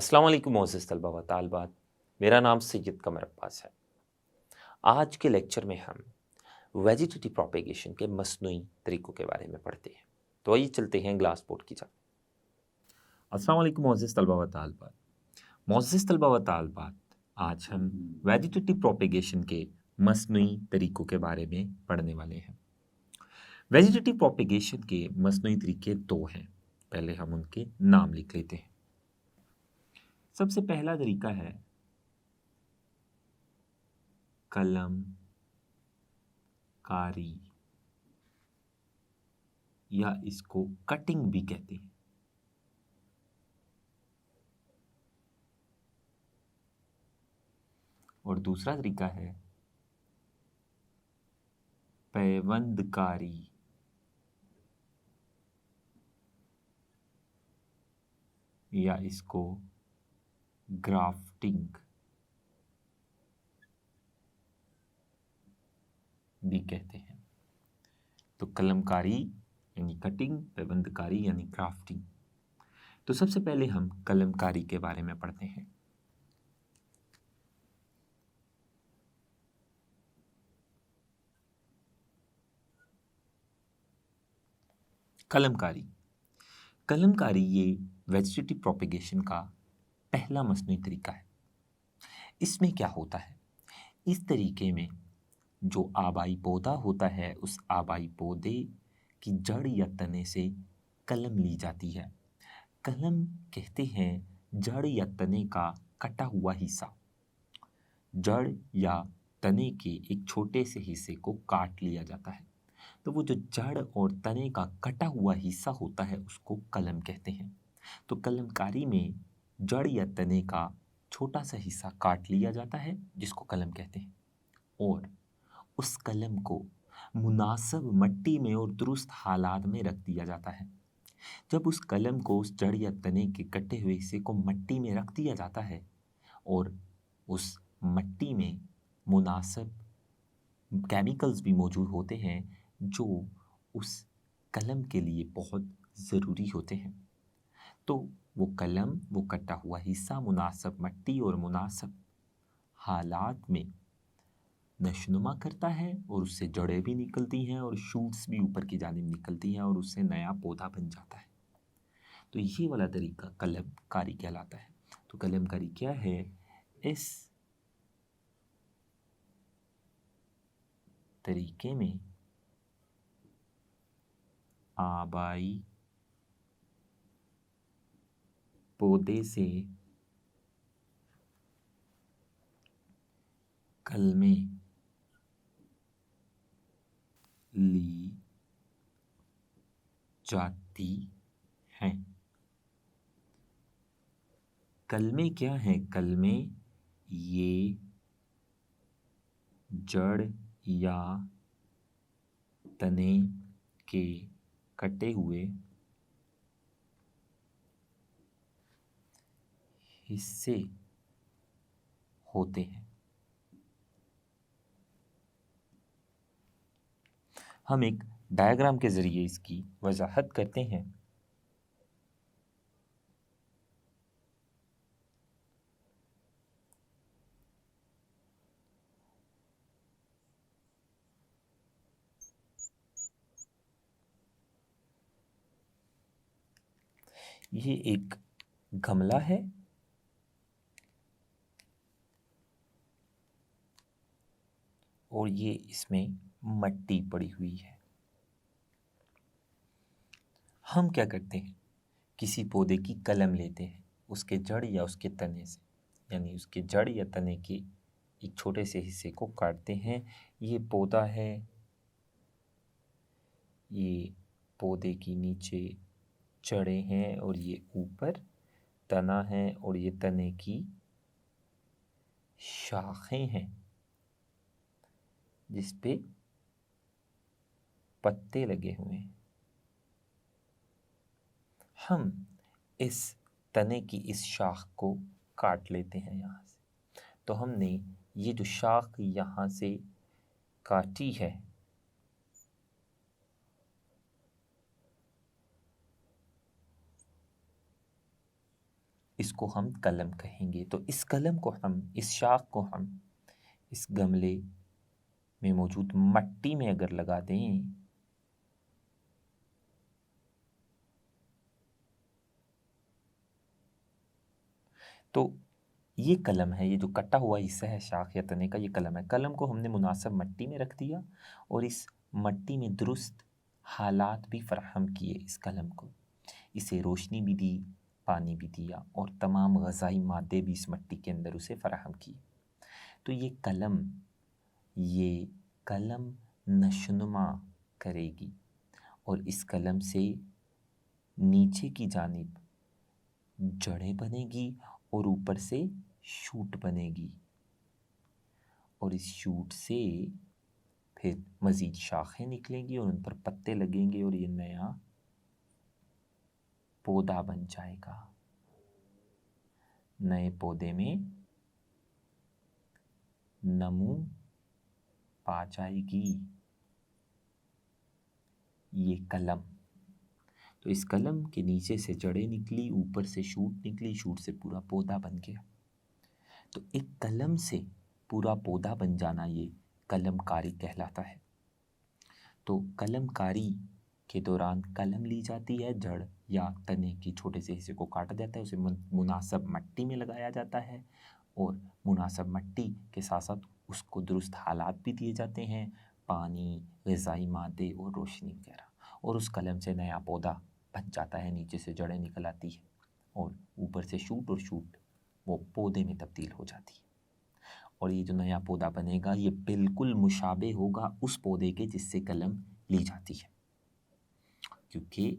अस्सलाम वालेकुम मोअज़्ज़िज़ तलबा व तालिबात। मेरा नाम सैयद कमर अब्बास है। आज के लेक्चर में हम वेजिटेटिव प्रोपेगेशन के मस्नूई तरीक़ों के बारे में पढ़ते हैं। तो आइए चलते हैं ग्लास बोर्ड की जानिब। अस्सलाम वालेकुम मोअज़्ज़िज़ तलबा व तालिबात। मोअज़्ज़िज़ तलबा व तालिबात, आज हम वेजिटेटिव प्रोपेगेशन के मस्नूई तरीक़ों के बारे में पढ़ने वाले हैं। वेजिटेटिव प्रोपेगेशन के मस्नूई तरीक़े 2 हैं। पहले हम उनके नाम लिख लेते हैं। सबसे पहला तरीका है कलमकारी, या इसको कटिंग भी कहते हैं। और दूसरा तरीका है पैवंदकारी, या इसको ग्राफ्टिंग भी कहते हैं। तो कलमकारी यानी कटिंग, पैबंदकारी यानी ग्राफ्टिंग। तो सबसे पहले हम कलमकारी के बारे में पढ़ते हैं। कलमकारी कलमकारी ये वेजिटेटिव प्रोपेगेशन का पहला मसनूई तरीका है। इसमें क्या होता है, इस तरीके में जो आबाई पौधा होता है, उस आबाई पौधे की जड़ या तने से कलम ली जाती है। कलम कहते हैं जड़ या तने का कटा हुआ हिस्सा। जड़ या तने के एक छोटे से हिस्से को काट लिया जाता है, तो वो जो जड़ और तने का कटा हुआ हिस्सा होता है उसको कलम कहते हैं। तो कलमकारी में जड़ या तने का छोटा सा हिस्सा काट लिया जाता है जिसको कलम कहते हैं, और उस कलम को मुनासिब मट्टी में और दुरुस्त हालात में रख दिया जाता है। जब उस कलम को, उस जड़ या तने के कटे हुए हिस्से को मट्टी में रख दिया जाता है और उस मट्टी में मुनासिब केमिकल्स भी मौजूद होते हैं जो उस कलम के लिए बहुत ज़रूरी होते हैं, तो वो कलम, वो कटा हुआ हिस्सा मुनासिब मट्टी और मुनासिब हालात में नशनुमा करता है और उससे जड़ें भी निकलती हैं और शूट्स भी ऊपर की जानिब निकलती हैं और उससे नया पौधा बन जाता है। तो ये वाला तरीका कलमकारी कहलाता है। तो कलमकारी क्या है, इस तरीके में आबाई पौधे से कलमें ली जाती हैं। कलमें क्या हैं? कलमें ये जड़ या तने के कटे हुए हिस्से होते हैं। हम एक डायग्राम के ज़रिए इसकी वजाहत करते हैं। ये एक गमला है और ये इसमें मट्टी पड़ी हुई है। हम क्या करते हैं, किसी पौधे की कलम लेते हैं उसके जड़ या उसके तने से, यानी उसके जड़ या तने के एक छोटे से हिस्से को काटते हैं। ये पौधा है, ये पौधे की नीचे जड़ें हैं और ये ऊपर तना है और ये तने की शाखें हैं जिस पे पत्ते लगे हुए हैं। हम इस तने की इस शाख को काट लेते हैं यहाँ से। तो हमने ये जो शाख यहाँ से काटी है, इसको हम कलम कहेंगे। तो इस कलम को हम, इस शाख को हम इस गमले में मौजूद मट्टी में अगर लगा दें तो ये कलम है, ये जो कटा हुआ हिस्सा है शाख या तने का, ये कलम है। कलम को हमने मुनासिब मट्टी में रख दिया और इस मट्टी में दुरुस्त हालात भी फराहम किए इस कलम को। इसे रोशनी भी दी, पानी भी दिया और तमाम ग़ज़ाई मादे भी इस मट्टी के अंदर उसे फराहम किए। तो ये कलम नशनुमा करेगी और इस कलम से नीचे की जानिब जड़ें बनेगी और ऊपर से शूट बनेगी और इस शूट से फिर मज़ीद शाखें निकलेंगी और उन पर पत्ते लगेंगे और ये नया पौधा बन जाएगा। नए पौधे में नमू पा जाएगी ये कलम। तो इस कलम के नीचे से जड़ें निकली, ऊपर से शूट निकली, शूट से पूरा पौधा बन गया। तो एक कलम से पूरा पौधा बन जाना ये कलमकारी कहलाता है। तो कलमकारी के दौरान कलम ली जाती है, जड़ या तने की छोटे से हिस्से को काटा जाता है, उसे मुनासिब मट्टी में लगाया जाता है और मुनासिब मट्टी के साथ साथ उसको दुरुस्त हालात भी दिए जाते हैं, पानी, ग़िज़ाई मादे और रोशनी वगैरह, और उस कलम से नया पौधा बन जाता है। नीचे से जड़ें निकल आती है और ऊपर से शूट, और शूट वो पौधे में तब्दील हो जाती है। और ये जो नया पौधा बनेगा ये बिल्कुल मुशाबे होगा उस पौधे के जिससे कलम ली जाती है, क्योंकि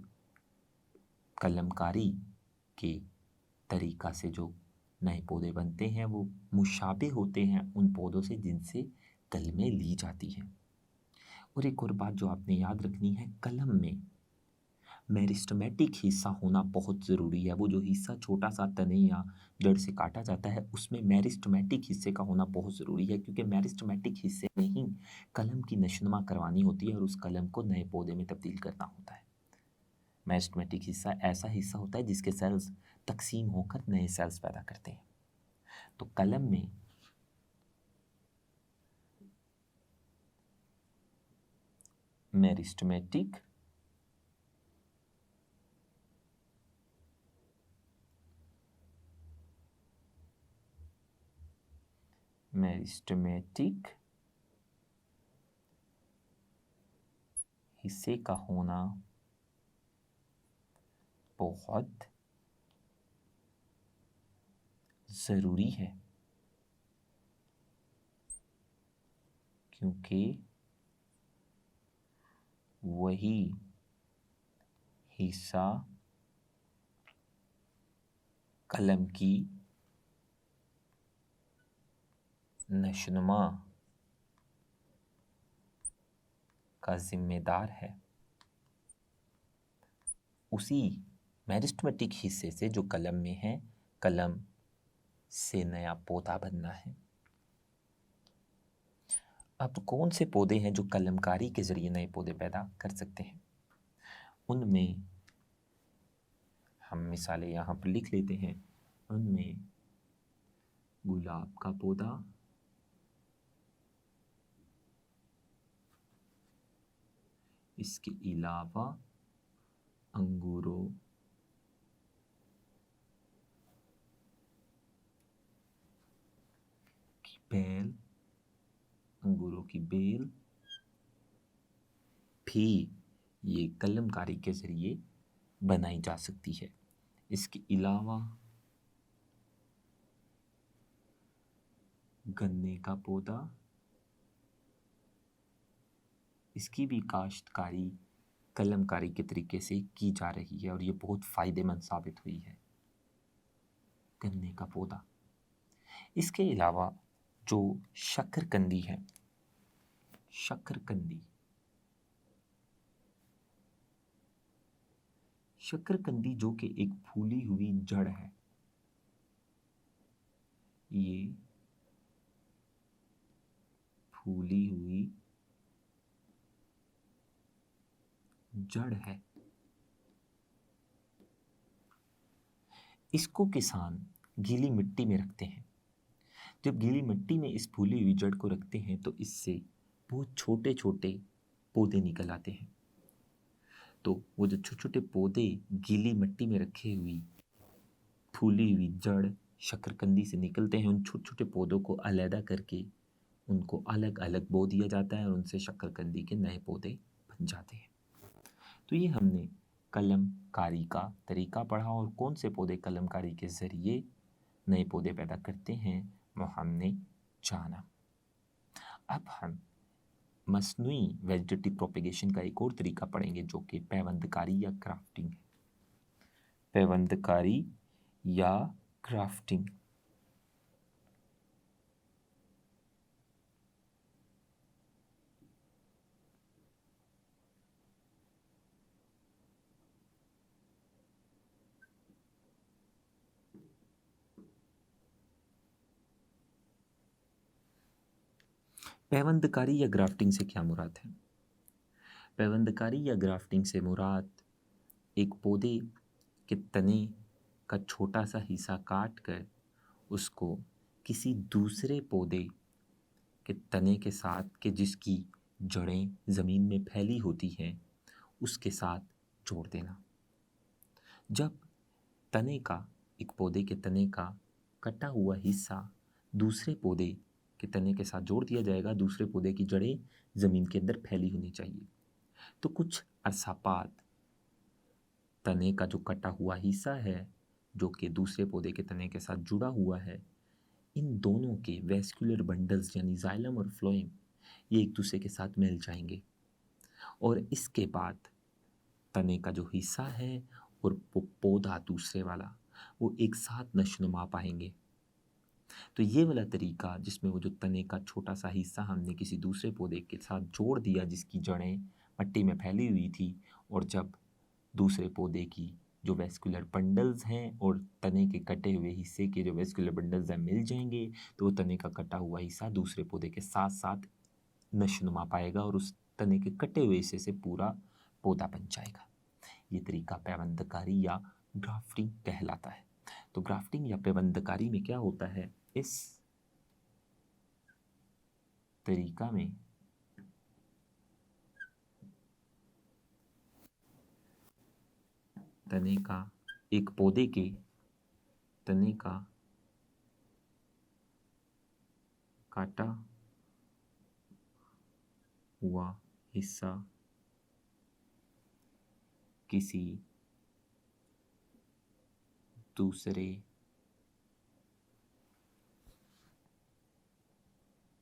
कलमकारी के तरीक़ा से जो नए पौधे बनते हैं वो मुशाबे होते हैं उन पौधों से जिनसे कलमें ली जाती हैं। और एक और बात जो आपने याद रखनी है, कलम में मेरिस्टेमेटिक हिस्सा होना बहुत ज़रूरी है। वो जो हिस्सा छोटा सा तने या जड़ से काटा जाता है उसमें मेरिस्टेमेटिक हिस्से का होना बहुत ज़रूरी है, क्योंकि मेरिस्टेमेटिक हिस्से में ही कलम की नशनुमा करवानी होती है और उस कलम को नए पौधे में तब्दील करना होता है। मेरिस्टेमेटिक हिस्सा ऐसा हिस्सा होता है जिसके सेल्स तकसीम होकर नए सेल्स पैदा करते हैं। तो कलम में मेरिस्टेमेटिक हिस्से का होना बहुत ज़रूरी है, क्योंकि वही हिस्सा कलम की नशनुमा का जिम्मेदार है। उसी मेरिस्टेमेटिक हिस्से से जो कलम में है, कलम से नया पौधा बनना है। अब कौन से पौधे हैं जो कलमकारी के ज़रिए नए पौधे पैदा कर सकते हैं? उनमें हम मिसालें यहाँ पर लिख लेते हैं। उनमें गुलाब का पौधा, इसके अलावा अंगूरों की बेल, अंगूरों की बेल भी ये कलमकारी के ज़रिए बनाई जा सकती है। इसके अलावा गन्ने का पौधा, इसकी भी काश्तकारी कलमकारी के तरीके से की जा रही है और ये बहुत फ़ायदेमंद साबित हुई है, गन्ने का पौधा। इसके अलावा जो शकरकंदी है, शकरकंदी जो कि एक फूली हुई जड़ है, ये फूली हुई जड़ है। इसको किसान गीली मिट्टी में रखते हैं। जब गीली मिट्टी में इस फूली हुई जड़ को रखते हैं तो इससे बहुत छोटे छोटे पौधे निकल आते हैं। तो वो जो छोटे छोटे पौधे गीली मिट्टी में रखे हुई फूली हुई जड़ शकरकंदी से निकलते हैं, उन छोटे छोटे पौधों को अलहदा करके उनको अलग अलग बो दिया जाता है और उनसे शकरकंदी के नए पौधे बन जाते हैं। तो ये हमने कलमकारी का तरीका पढ़ा और कौन से पौधे कलमकारी के ज़रिए नए पौधे पैदा करते हैं वो हमने जाना। अब हम मस्नूई वेजिटेटिव प्रोपेगेशन का एक और तरीका पढ़ेंगे जो कि पैवंदकारी या क्राफ्टिंग है। पैवंदकारी या क्राफ्टिंग। पैवंदकारी या ग्राफ्टिंग से क्या मुराद है? पैवंदकारी या ग्राफ्टिंग से मुराद एक पौधे के तने का छोटा सा हिस्सा काट कर उसको किसी दूसरे पौधे के तने के साथ के जिसकी जड़ें ज़मीन में फैली होती हैं उसके साथ जोड़ देना। जब तने का एक पौधे के तने का कटा हुआ हिस्सा दूसरे पौधे के तने के साथ जोड़ दिया जाएगा, दूसरे पौधे की जड़ें ज़मीन के अंदर फैली होनी चाहिए। तो कुछ अरसा बाद तने का जो कटा हुआ हिस्सा है जो कि दूसरे पौधे के तने के साथ जुड़ा हुआ है, इन दोनों के वेस्कुलर बंडल्स यानी जाइलम और फ्लोएम ये एक दूसरे के साथ मिल जाएंगे और इसके बाद तने का जो हिस्सा है और वो पौधा दूसरे वाला वो एक साथ नशोनुमा पाएंगे। तो ये वाला तरीका जिसमें वो जो तने का छोटा सा हिस्सा हमने किसी दूसरे पौधे के साथ जोड़ दिया जिसकी जड़ें मिट्टी में फैली हुई थी, और जब दूसरे पौधे की जो वेस्कुलर बंडल्स हैं और तने के कटे हुए हिस्से के जो वेस्कुलर बंडल्स हैं मिल जाएंगे, तो वो तने का कटा हुआ हिस्सा दूसरे पौधे के साथ साथ नशोनुमा पाएगा और उस तने के कटे हुए हिस्से से पूरा पौधा बन जाएगा। ये तरीका पैवंदकारी या ग्राफ्टिंग कहलाता है। तो ग्राफ्टिंग या पैवंदकारी में क्या होता है, इस तरीका में तने का एक पौधे के तने का काटा हुआ हिस्सा किसी दूसरे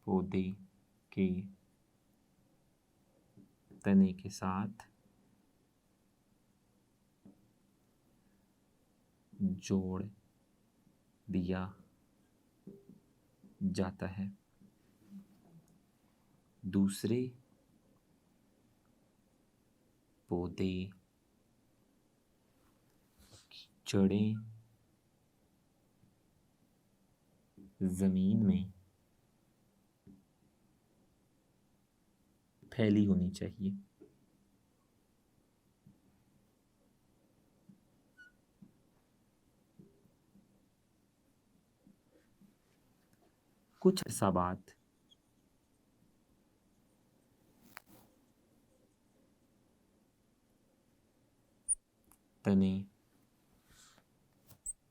पौधे के तने के साथ जोड़ दिया जाता है। दूसरे पौधे की जड़ें जमीन में फैली होनी चाहिए। कुछ अर्सा बाद तने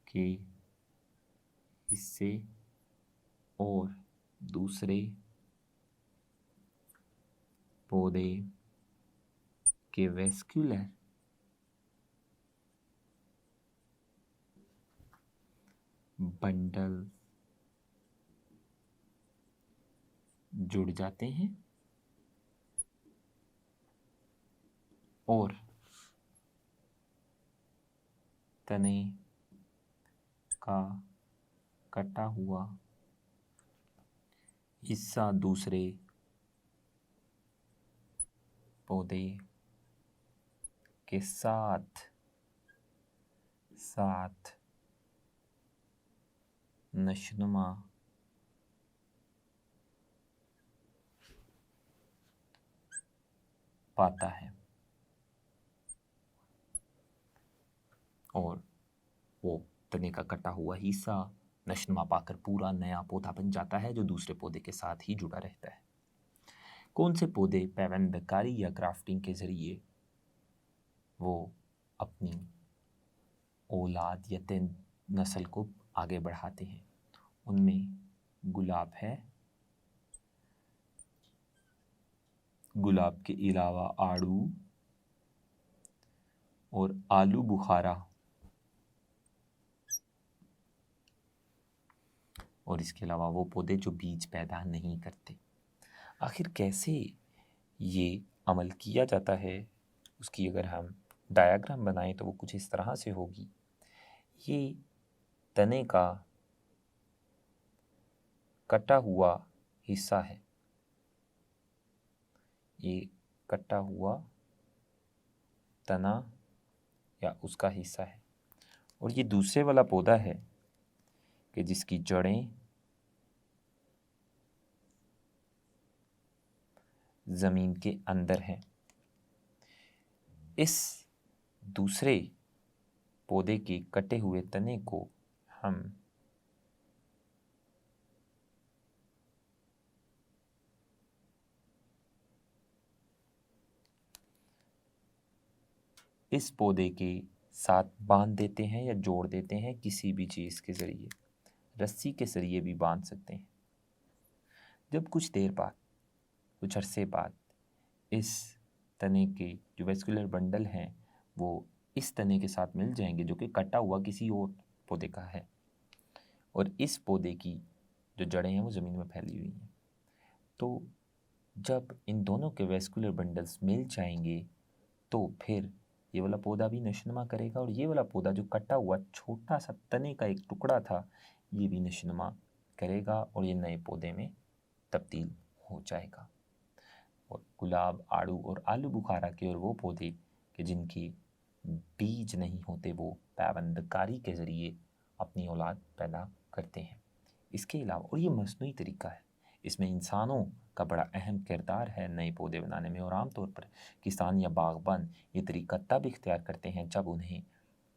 के हिस्से और दूसरे पौधे के वेस्कुलर बंडल जुड़ जाते हैं और तने का कटा हुआ हिस्सा दूसरे पौधे के साथ साथ नशनुमा पाता है और वो तने का कटा हुआ हिस्सा नशनुमा पाकर पूरा नया पौधा बन जाता है जो दूसरे पौधे के साथ ही जुड़ा रहता है। कौन से पौधे पैवंदकारी या ग्राफ्टिंग के जरिए वो अपनी औलाद या नस्ल को आगे बढ़ाते हैं? उनमें गुलाब है, गुलाब के अलावा आड़ू और आलू बुखारा, और इसके अलावा वो पौधे जो बीज पैदा नहीं करते। आखिर कैसे ये अमल किया जाता है, उसकी अगर हम डायग्राम बनाएं तो वो कुछ इस तरह से होगी। ये तने का कटा हुआ हिस्सा है, ये कटा हुआ तना या उसका हिस्सा है, और ये दूसरे वाला पौधा है कि जिसकी जड़ें जमीन के अंदर हैं। इस दूसरे पौधे के कटे हुए तने को हम इस पौधे के साथ बांध देते हैं या जोड़ देते हैं किसी भी चीज़ के ज़रिए, रस्सी के ज़रिए भी बांध सकते हैं। जब कुछ देर बाद, कुछ अरसे बाद इस तने के जो वेस्कुलर बंडल हैं वो इस तने के साथ मिल जाएंगे जो कि कटा हुआ किसी और पौधे का है, और इस पौधे की जो जड़ें हैं वो ज़मीन में फैली हुई हैं। तो जब इन दोनों के वेस्कुलर बंडल्स मिल जाएंगे तो फिर ये वाला पौधा भी नशनुमा करेगा, और ये वाला पौधा जो कटा हुआ छोटा सा तने का एक टुकड़ा था ये भी नशनुमा करेगा और ये नए पौधे में तब्दील हो जाएगा। और गुलाब, आड़ू और आलू बुखारा के और वो पौधे कि जिनकी बीज नहीं होते वो पैवंदकारी के ज़रिए अपनी औलाद पैदा करते हैं। इसके अलावा, और ये मस्नूई तरीका है, इसमें इंसानों का बड़ा अहम किरदार है नए पौधे बनाने में, और आमतौर पर किसान या बागबान ये तरीका तब इख्तियार करते हैं जब उन्हें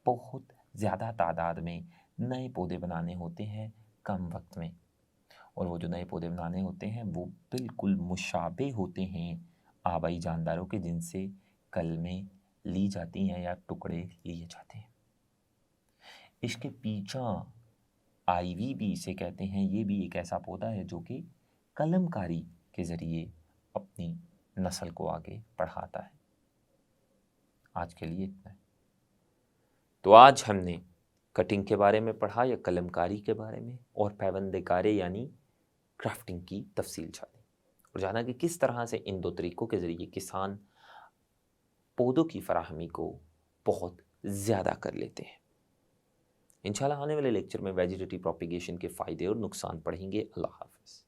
बहुत ज़्यादा तादाद में नए पौधे बनाने होते हैं कम वक्त में, और वो जो नए पौधे बनाने होते हैं वो बिल्कुल मुशाबे होते हैं आबाई जानदारों के जिनसे कलमें ली जाती हैं या टुकड़े लिए जाते हैं। इसके पीछा आईवी भी इसे कहते हैं, ये भी एक ऐसा पौधा है जो कि कलमकारी के ज़रिए अपनी नस्ल को आगे बढ़ाता है। आज के लिए इतना है। तो आज हमने कटिंग के बारे में पढ़ा या कलमकारी के बारे में, और पैवंदकारी यानी क्राफ्टिंग की तफसील जानी, और जाना कि किस तरह से इन दो तरीक़ों के ज़रिए किसान पौधों की फराहमी को बहुत ज़्यादा कर लेते हैं। इंशाल्लाह आने वाले लेक्चर में वेजिटेटिव प्रोपिगेशन के फ़ायदे और नुकसान पढ़ेंगे। अल्लाह हाफ़िज़।